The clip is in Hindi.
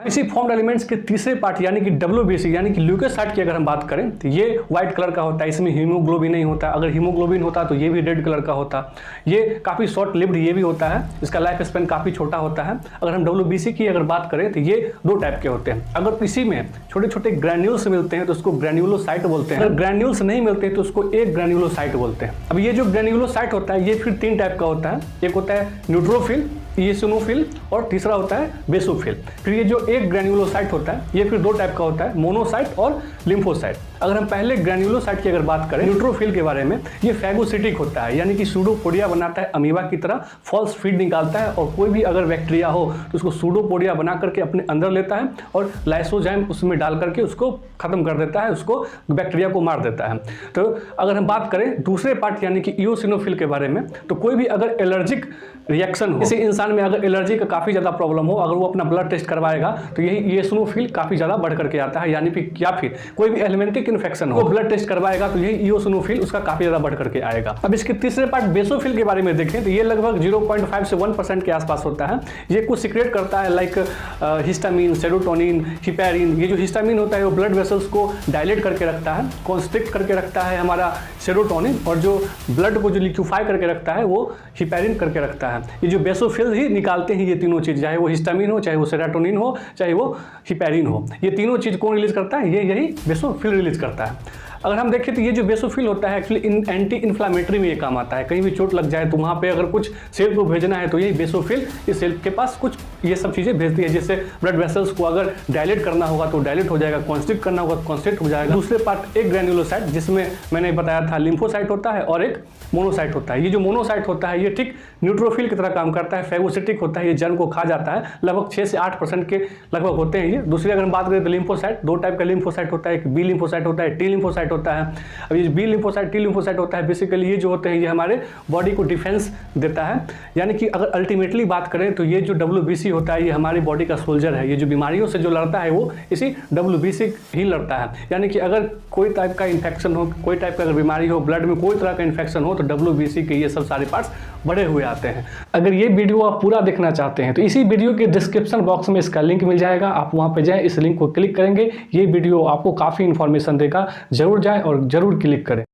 इसी फॉर्म्ड एलिमेंट्स के तीसरे पार्ट यानी कि WBC यानी कि ल्यूकोसाइट की अगर हम बात करें तो ये व्हाइट कलर का होता है, इसमें हीमोग्लोबिन नहीं होता। अगर हीमोग्लोबिन होता तो ये भी रेड कलर का होता। ये काफ़ी शॉर्ट लिव्ड ये भी होता है, इसका लाइफ स्पेन काफ़ी छोटा होता है। अगर हम WBC की अगर बात करें तो ये दो टाइप के होते हैं। अगर इसी में छोटे छोटे ग्रैन्यूल्स मिलते हैं तो उसको ग्रैन्यूलोसाइट बोलते हैं। अगर ग्रैन्यूल्स नहीं मिलते तो उसको एक ग्रैन्यूलोसाइट बोलते हैं। अब ये जो ग्रैन्यूलोसाइट होता है ये फिर तीन टाइप का होता है। एक होता है न्यूट्रोफिल, इओसिनोफिल और तीसरा होता है बेसोफिल। फिर ये जो एक ग्रैन्युलोसाइट होता है ये फिर दो टाइप का होता है, मोनोसाइट और लिम्फोसाइट। अगर हम पहले ग्रैन्युलोसाइट की अगर बात करें न्यूट्रोफिल के बारे में, ये फैगोसिटिक होता है यानी कि सूडोपोडिया बनाता है, अमीबा की तरह फॉल्स फीड निकालता है और कोई भी अगर बैक्टीरिया हो तो उसको सूडोपोडिया बना करके अपने अंदर लेता है और लाइसोजाइम उसमें डाल करके उसको खत्म कर देता है, उसको बैक्टीरिया को मार देता है। तो अगर हम बात करें दूसरे पार्ट यानी कि इओसिनोफिल के बारे में, तो कोई भी अगर एलर्जिक रिएक्शन हो, किसी इंसान में अगर एलर्जी का काफ़ी ज़्यादा प्रॉब्लम हो, अगर वो अपना ब्लड टेस्ट करवाएगा तो यही इओसिनोफिल काफ़ी ज़्यादा बढ़ करके आता है। यानी कि या फिर कोई भी एलिमेंटिक इन्फेक्शन हो, ब्लड टेस्ट करवाएगा तो यही इओसिनोफिल उसका काफ़ी ज़्यादा बढ़ करके आएगा। अब इसके तीसरे पार्ट बेसोफिल के बारे में देखें तो ये लगभग 0.5 से 1% के आसपास होता है। ये कुछ सीक्रेट करता है लाइक हिस्टामिन, सेरोटोनिन, हिपैरिन। ये जो हिस्टामिन होता है वो ब्लड वेसल्स को डायलेट करके रखता है, कॉन्स्ट्रिक्ट करके रखता है हमारा सेरोटोनिन, और जो ब्लड को जो लिक्विफाई करके रखता है वो हिपैरिन करके रखता है। ये जो बेसोफिल ही निकालते हैं ये तीनों चीज़, चाहे वो हिस्टामिन हो, चाहे वो सेरोटोनिन हो, चाहे वो हिपैरिन हो। ये तीनों चीज़ कौन रिलीज करता है? यही बेसोफिल रिलीज करता है। अगर हम देखें तो ये जो बेसोफिल होता है एक्चुअली एंटी इन्फ्लामेटरी में ये काम आता है। कहीं भी चोट लग जाए तो वहाँ पे अगर कुछ सेल को भेजना है तो यही बेसोफिल इस सेल के पास कुछ ये सब चीज़ें भेजती है, जिससे ब्लड वेसल्स को अगर डायलेट करना होगा तो डायलेट हो जाएगा, कॉन्स्ट्रिक्ट करना होगा तो कॉन्स्ट्रिक्ट हो जाएगा। दूसरे पार्ट एक ग्रैन्युलोसाइट जिसमें मैंने बताया था लिम्फोसाइट होता है और एक मोनोसाइट होता है। ये जो मोनोसाइट होता है ये ठीक न्यूट्रोफिल की तरह काम करता है, फैगोसिटिक होता है, ये जर्म को खा जाता है। लगभग 6 से 8% के लगभग होते हैं ये। दूसरी अगर हम बात करें तो लिम्फोसाइट, दो टाइप का लिम्फोसाइट होता है, एक बी लिम्फोसाइट होता है, टी लिम्फोसाइट होता है। अब ये बी लिम्फोसाइट, टी लिम्फोसाइट होता है, बेसिकली ये जो होते हैं ये हमारे बॉडी को डिफेंस देता है। यानी कि अगर अल्टीमेटली बात करें तो ये जो WBC होता है ये हमारी बॉडी का सोल्जर है। ये जो बीमारियों से जो लड़ता है वो इसी WBC ही लड़ता है। यानी कि अगर कोई टाइप का इन्फेक्शन हो, कोई टाइप का अगर बीमारी हो, ब्लड में कोई तरह का इन्फेक्शन हो तो WBC के ये सब सारे पार्ट्स बढ़े हुए आते हैं। अगर ये वीडियो आप पूरा देखना चाहते हैं तो इसी वीडियो के डिस्क्रिप्शन बॉक्स में इसका लिंक मिल जाएगा, आप वहाँ पे जाएं, इस लिंक को क्लिक करेंगे, ये वीडियो आपको काफ़ी इन्फॉर्मेशन देगा। जरूर जाएं और जरूर क्लिक करें।